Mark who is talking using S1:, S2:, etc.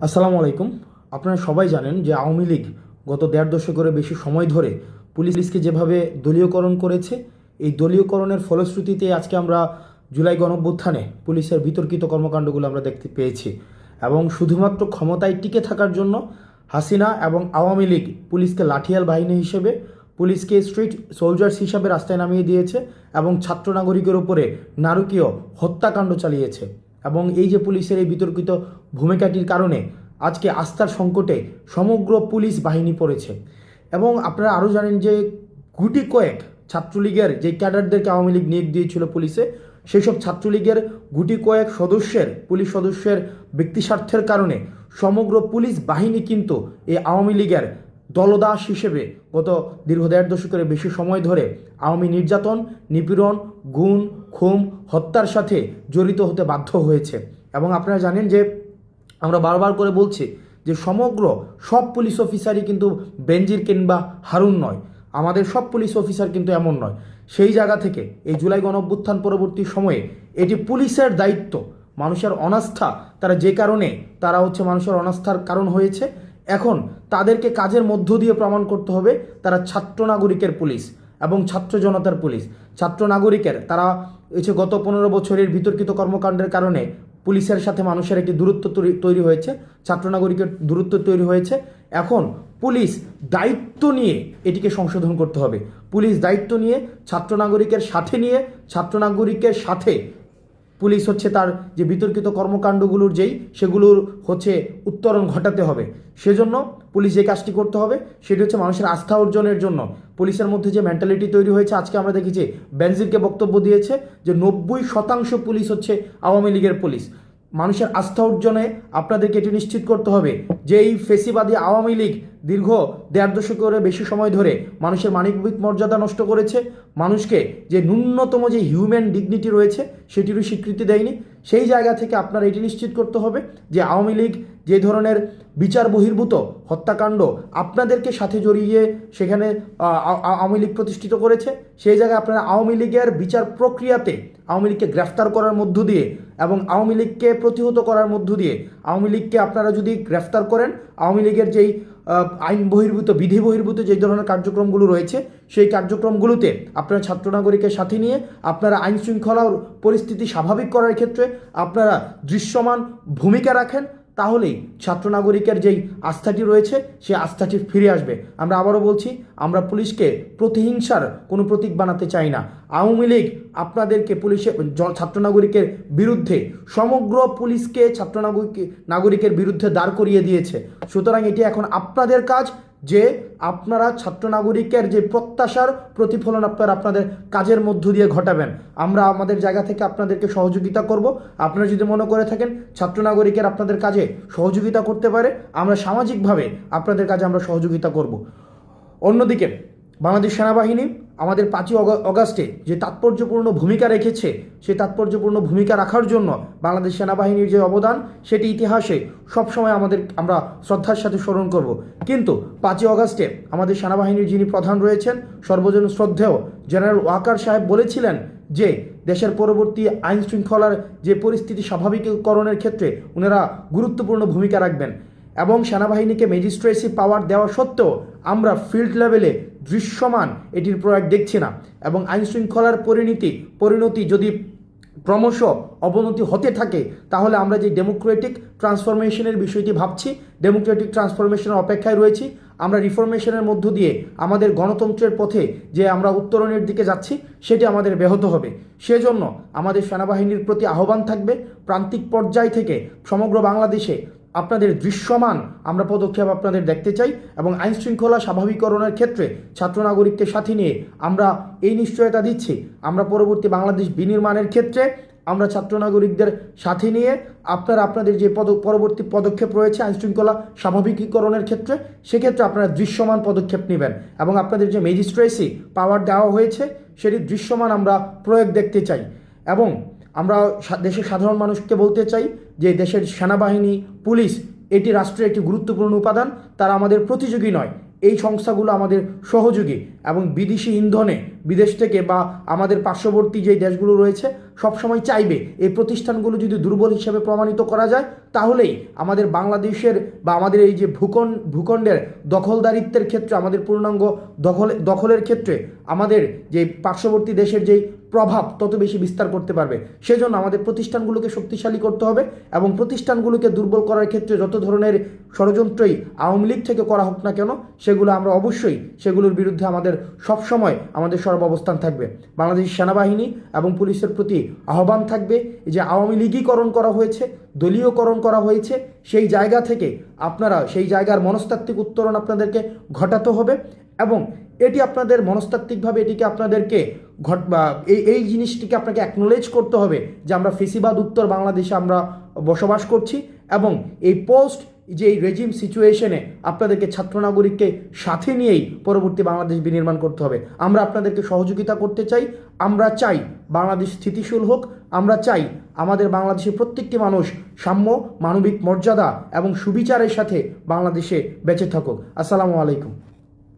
S1: আসসালামু আলাইকুম। আপনারা সবাই জানেন যে আওয়ামী লীগ গত দেড় দশকেরও বেশি সময় ধরে পুলিশকে যেভাবে দলীয়করণ করেছে, এই দলীয়করণের ফলশ্রুতিতে আজকে আমরা জুলাই গণঅভ্যুত্থানে পুলিশের বিতর্কিত কর্মকাণ্ডগুলো আমরা দেখতে পেয়েছি। এবং শুধুমাত্র ক্ষমতায় টিকে থাকার জন্য হাসিনা এবং আওয়ামী লীগ পুলিশকে লাঠিয়াল বাহিনী হিসেবে, পুলিশকে স্ট্রিট সোলজার্স হিসাবে রাস্তায় নামিয়ে দিয়েছে এবং ছাত্র নাগরিকের উপরে নারকীয় হত্যাকাণ্ড চালিয়েছে। এবং এই যে পুলিশের এই বিতর্কিত ভূমিকাটির কারণে আজকে আস্থার সংকটে সমগ্র পুলিশ বাহিনী পড়েছে। এবং আপনারা আরও জানেন যে গুটি কয়েক ছাত্রলীগের যে ক্যাডারদেরকে আওয়ামী লীগ নিয়োগ দিয়েছিল পুলিশে, সেই সব ছাত্রলীগের গুটি কয়েক পুলিশ সদস্যের ব্যক্তিস্বার্থের কারণে সমগ্র পুলিশ বাহিনী কিন্তু এই আওয়ামী লীগের দলদাস হিসেবে গত দীর্ঘ দেড় দশকের বেশি সময় ধরে আওয়ামী নির্যাতন, নিপীড়ন, গুম, খুন, হত্যার সাথে জড়িত হতে বাধ্য হয়েছে। এবং আপনারা জানেন যে আমরা বারবার করে বলছি যে সমগ্র সব পুলিশ অফিসারই কিন্তু বেনজির কিংবা হারুন নয়, আমাদের সব পুলিশ অফিসার কিন্তু এমন নয়। সেই জায়গা থেকে এই জুলাই গণঅভ্যুত্থান পরবর্তী সময়ে এটি পুলিশের দায়িত্ব। মানুষের অনাস্থা, তারা মানুষের অনাস্থার কারণ হয়েছে। এখন তাদেরকে কাজের মধ্য দিয়ে প্রমাণ করতে হবে তারা ছাত্র নাগরিকের পুলিশ এবং ছাত্র জনতার পুলিশ। ছাত্র নাগরিকের তারা গত 15 বছরের বিতর্কিত কর্মকাণ্ডের কারণে পুলিশের সাথে মানুষের একটি দূরত্ব তৈরি হয়েছে, ছাত্র নাগরিকের দূরত্ব তৈরি হয়েছে। এখন পুলিশ দায়িত্ব নিয়ে এটিকে সংশোধন করতে হবে। পুলিশ দায়িত্ব নিয়ে ছাত্র নাগরিকের সাথে পুলিশ তার যে বিতর্কিত কর্মকাণ্ডগুলোর সেগুলোর উত্তরণ ঘটাতে হবে। সেজন্য পুলিশ যে কাজটি করতে হবে সেটি মানুষের আস্থা অর্জনের জন্য পুলিশের মধ্যে যে মেন্টালিটি তৈরি হয়েছে। আজকে আমরা দেখেছি বেনজিরকে বক্তব্য দিয়েছে যে 90% পুলিশ আওয়ামী লীগের পুলিশ। মানুষের আস্থা অর্জনে আপনাদেরকে এটি নিশ্চিত করতে হবে যে এই ফেসিবাদী আওয়ামী লীগ দীর্ঘ দেড় দশকের বেশি সময় ধরে মানুষের মানবিক মর্যাদা নষ্ট করেছে, মানুষকে যে ন্যূনতম যে হিউম্যান ডিগনিটি রয়েছে সেটিরও স্বীকৃতি দেয়নি। সেই জায়গা থেকে আপনারা এটি নিশ্চিত করতে হবে যে আওয়ামী লীগ যে ধরনের বিচার বহির্ভূত হত্যাকাণ্ড আপনাদেরকে সাথে জড়িয়ে সেখানে আওয়ামী লীগ প্রতিষ্ঠিত করেছে, সেই জায়গায় আপনারা আওয়ামী লীগের বিচার প্রক্রিয়াতে আওয়ামী লীগকে গ্রেফতার করার মধ্য দিয়ে এবং আওয়ামী লীগকে প্রতিহত করার মধ্য দিয়ে আওয়ামী লীগকে আপনারা যদি গ্রেফতার করেন, আওয়ামী লীগের যেই আইন বহির্ভূত বিধি বহির্ভূত যে ধরনের কার্যক্রমগুলো রয়েছে সেই কার্যক্রমগুলোতে আপনারা ছাত্র নাগরিকের সাথে নিয়ে আপনারা আইন শৃঙ্খলার পরিস্থিতি স্বাভাবিক করার ক্ষেত্রে আপনারা দৃশ্যমান ভূমিকা রাখেন, তাহলেই ছাত্র নাগরিকের যেই আস্থাটি রয়েছে সেই আস্থাটি ফিরে আসবে। আমরা আবারও বলছি, আমরা পুলিশকে প্রতিহিংসার কোনো প্রতীক বানাতে চাই না। আওয়ামী লীগ আপনাদেরকে ছাত্র নাগরিকের বিরুদ্ধে সমগ্র পুলিশকে নাগরিকের বিরুদ্ধে দাঁড় করিয়ে দিয়েছে। সুতরাং এটি এখন আপনাদের কাজ যে আপনারা ছাত্র নাগরিকের যে প্রত্যাশার প্রতিফলন আপনাদের কাজের মধ্য দিয়ে ঘটাবেন। আমরা আমাদের জায়গা থেকে আপনাদেরকে সহযোগিতা করব। আপনারা যদি মনে করে থাকেন ছাত্র নাগরিকের আপনাদের কাজে সহযোগিতা করতে পারে, আমরা সামাজিকভাবে আপনাদের কাজে আমরা সহযোগিতা করব। অন্যদিকে বাংলাদেশ সেনাবাহিনী আমাদের 5ই অগাস্টে যে তাৎপর্যপূর্ণ ভূমিকা রেখেছে, সেই তাৎপর্যপূর্ণ ভূমিকা রাখার জন্য বাংলাদেশ সেনাবাহিনীর যে অবদান সেটি ইতিহাসে সবসময় আমরা শ্রদ্ধার সাথে স্মরণ করব। কিন্তু 5ই অগাস্টে আমাদের সেনাবাহিনীর যিনি প্রধান রয়েছেন সর্বজন শ্রদ্ধেয় জেনারেল ওয়াকার সাহেব বলেছিলেন যে দেশের পরবর্তী আইন শৃঙ্খলার যে পরিস্থিতি স্বাভাবিকীকরণের ক্ষেত্রে ওনারা গুরুত্বপূর্ণ ভূমিকা রাখবেন। এবং সেনাবাহিনীকে ম্যাজিস্ট্রেসি পাওয়ার দেওয়া সত্ত্বেও আমরা ফিল্ড লেভেলে দৃশ্যমান এটির প্রয়োগ দেখছি না। এবং আইন শৃঙ্খলার পরিণতি যদি ক্রমশ অবনতি হতে থাকে তাহলে আমরা যে ডেমোক্রেটিক ট্রান্সফরমেশনের বিষয়টি ভাবছি, ডেমোক্রেটিক ট্রান্সফরমেশনের অপেক্ষায় রয়েছি। আমরা রিফরমেশনের মধ্য দিয়ে আমাদের গণতন্ত্রের পথে যে আমরা উত্তরণের দিকে যাচ্ছি সেটি আমাদের ব্যাহত হবে। সেজন্য আমাদের সেনাবাহিনীর প্রতি আহ্বান থাকবে, প্রান্তিক পর্যায় থেকে সমগ্র বাংলাদেশে আপনাদের দৃশ্যমান আমরা পদক্ষেপ আপনাদের দেখতে চাই। এবং আইন শৃঙ্খলা স্বাভাবিকরণের ক্ষেত্রে ছাত্র নাগরিককে সাথে নিয়ে আমরা এই নিশ্চয়তা দিচ্ছি, আমরা পরবর্তী বাংলাদেশ বিনির্মাণের ক্ষেত্রে আমরা ছাত্র নাগরিকদের সাথে নিয়ে আপনাদের যে পরবর্তী পদক্ষেপ রয়েছে আইন শৃঙ্খলা স্বাভাবিকীকরণের ক্ষেত্রে, সেক্ষেত্রে আপনারা দৃশ্যমান পদক্ষেপ নেবেন। এবং আপনাদের যে ম্যাজিস্ট্রেসি পাওয়ার দেওয়া হয়েছে সেটি দৃশ্যমান আমরা প্রয়োগ দেখতে চাই। এবং আমরা দেশের সাধারণ মানুষকে বলতে চাই যে দেশের সেনাবাহিনী, পুলিশ এটি রাষ্ট্রের একটি গুরুত্বপূর্ণ উপাদান, তারা আমাদের প্রতিযোগী নয়, এই সংস্থাগুলো আমাদের সহযোগী। এবং বিদেশি ইন্ধনে বিদেশ থেকে বা আমাদের পার্শ্ববর্তী যেই দেশগুলো রয়েছে সবসময় চাইবে এই প্রতিষ্ঠানগুলো যদি দুর্বল হিসেবে প্রমাণিত করা যায়, তাহলেই আমাদের বাংলাদেশের বা আমাদের এই যে ভূখণ্ডের দখলদারিত্বের ক্ষেত্রে, আমাদের পূর্ণাঙ্গ দখলের ক্ষেত্রে আমাদের যে পার্শ্ববর্তী দেশের যেই প্রভাব তত বেশি বিস্তার করতে পারবে। সেজন্য আমাদের প্রতিষ্ঠানগুলোকে শক্তিশালী করতে হবে এবং প্রতিষ্ঠানগুলোকে দুর্বল করার ক্ষেত্রে যত ধরনের ষড়যন্ত্রই আওয়ামী লীগ থেকে করা হোক না কেন, সেগুলো আমরা অবশ্যই সেগুলোর বিরুদ্ধে আমাদের সবসময় আমাদের সর্বাবস্থান থাকবে। বাংলাদেশ সেনাবাহিনী এবং পুলিশের প্রতি আহ্বান থাকবে, যে আওয়ামী লীগীকরণ করা হয়েছে, দলীয়করণ করা হয়েছে, সেই জায়গা থেকে আপনারা সেই জায়গার মনস্তাত্ত্বিক উত্তরণ আপনাদেরকে ঘটাতে হবে এবং এটি আপনাদের মনস্তাত্ত্বিকভাবে এটিকে আপনাদেরকে এই জিনিসটিকে আপনাকে অ্যাকনোলেজ করতে হবে যে আমরা ফেসিবাদ উত্তর বাংলাদেশে আমরা বসবাস করছি এবং এই পোস্ট যে এই রেজিম সিচুয়েশনে আপনাদেরকে ছাত্র নাগরিককে সাথে নিয়েই পরবর্তী বাংলাদেশ বিনির্মাণ করতে হবে। আমরা আপনাদেরকে সহযোগিতা করতে চাই। আমরা চাই বাংলাদেশ স্থিতিশীল হোক। আমরা চাই আমাদের বাংলাদেশের প্রত্যেকটি মানুষ সাম্য, মানবিক মর্যাদা এবং সুবিচারের সাথে বাংলাদেশে বেঁচে থাকুক। আসসালামু আলাইকুম।